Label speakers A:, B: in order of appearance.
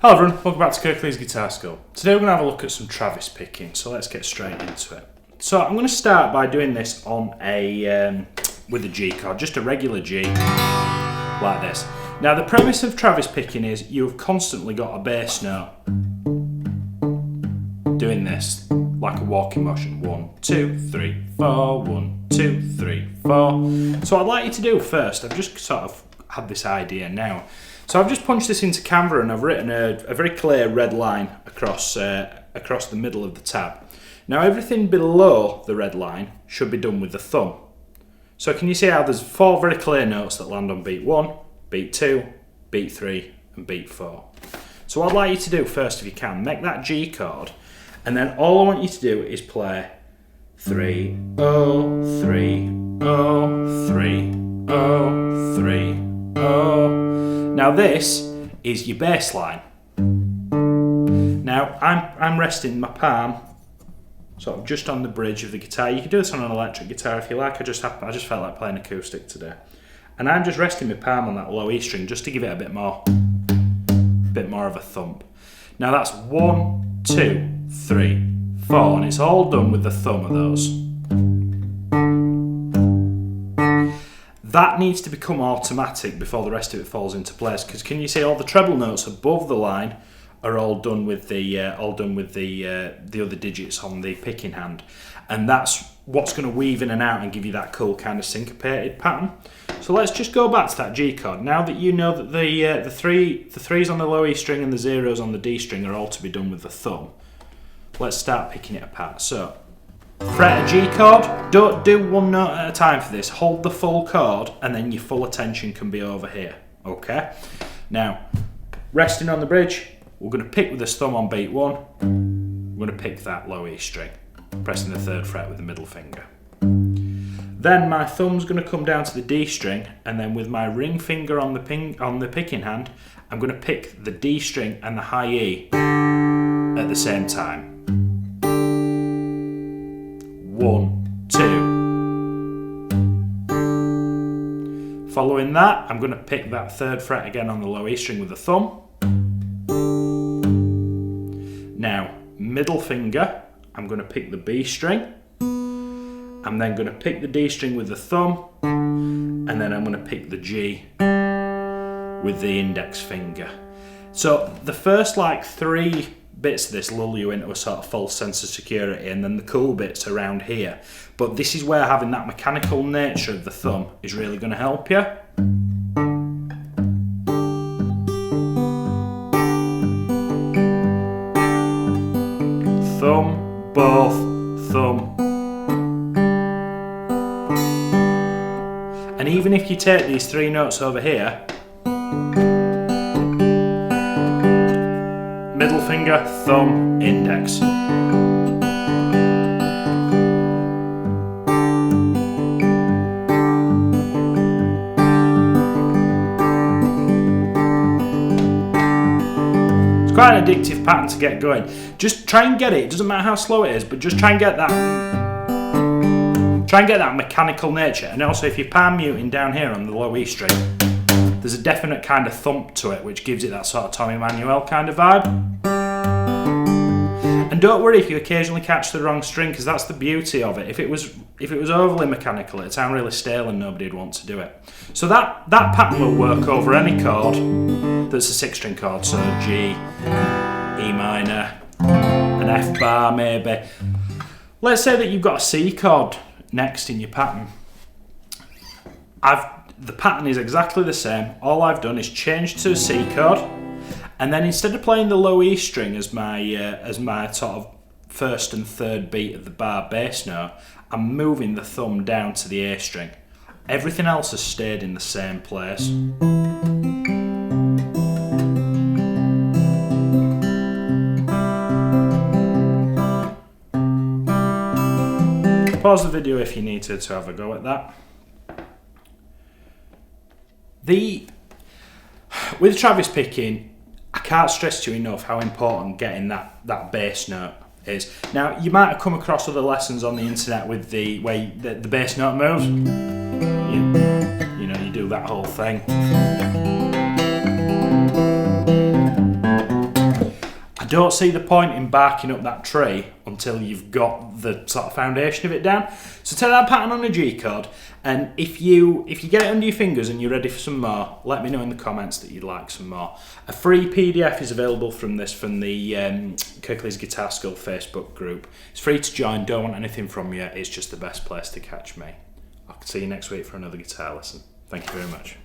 A: Hello everyone, welcome back to Kirkley's Guitar School. Today we're going to have a look at some Travis picking, so let's get straight into it. So I'm going to start by doing this on with a G chord, just a regular G, like this. Now the premise of Travis picking is you've constantly got a bass note doing this, like a walking motion. 1, 2, 3, 4, 1, 2, 3, 4. So what I'd like you to do first, I've just sort of had this idea now. So I've just punched this into Canva and I've written a very clear red line across the middle of the tab. Now everything below the red line should be done with the thumb. So can you see how there's 4 very clear notes that land on beat 1, beat 2, beat 3 and beat 4. So what I'd like you to do first, if you can, make that G chord, and then all I want you to do is play 3, 0, 3, 0, 3, 0, 3, 0. Now this is your bass line. Now I'm resting my palm sort of just on the bridge of the guitar. You can do this on an electric guitar if you like. I just felt like playing acoustic today. And I'm just resting my palm on that low E string just to give it a bit more of a thump. Now that's 1, 2, 3, 4, and it's all done with the thumb of those. That needs to become automatic before the rest of it falls into place, because can you see all the treble notes above the line are all done with the other digits on the picking hand, and that's what's going to weave in and out and give you that cool kind of syncopated pattern. So let's just go back to that G chord. Now that you know that the threes on the low E string and the zeros on the D string are all to be done with the thumb, let's start picking it apart. So fret a G chord, don't do one note at a time for this, hold the full chord and then your full attention can be over here, okay? Now, resting on the bridge, we're going to pick with this thumb on beat 1, we're going to pick that low E string, pressing the 3rd fret with the middle finger. Then my thumb's going to come down to the D string, and then with my ring finger on the picking hand, I'm going to pick the D string and the high E at the same time. 1, 2. Following that, I'm going to pick that 3rd fret again on the low E string with the thumb. Now, middle finger, I'm going to pick the B string. I'm then going to pick the D string with the thumb, and then I'm going to pick the G with the index finger. So the first like 3 bits of this lull you into a sort of false sense of security, and then the cool bits around here. But this is where having that mechanical nature of the thumb is really going to help you. Thumb, both, thumb. And even if you take these 3 notes over here, middle finger, thumb, index. It's quite an addictive pattern to get going. Just try and get it. It doesn't matter how slow it is, but just try and get that mechanical nature. And also if you're palm muting down here on the low E string, there's a definite kind of thump to it, which gives it that sort of Tommy Emmanuel kind of vibe. And don't worry if you occasionally catch the wrong string, because that's the beauty of it. If it was overly mechanical, it'd sound really stale and nobody'd want to do it. So that pattern will work over any chord that's a 6-string chord, so G, E minor, an F bar maybe. Let's say that you've got a C chord next in your pattern. The pattern is exactly the same. All I've done is change to a C chord, and then instead of playing the low E string as my sort of 1st and 3rd beat of the bar bass note, I'm moving the thumb down to the A string. Everything else has stayed in the same place. Pause the video if you need to have a go at that. With Travis picking, I can't stress to you enough how important getting that bass note is. Now, you might have come across other lessons on the internet with the way the bass note moves. You know, you do that whole thing. don't see the point in barking up that tree until you've got the sort of foundation of it down. So take that pattern on a G chord, and if you get it under your fingers and you're ready for some more, let me know in the comments that you'd like some more. A free PDF is available from the Kirklees Guitar School Facebook group. It's free to join, don't want anything from you, it's just the best place to catch me. I'll see you next week for another guitar lesson. Thank you very much.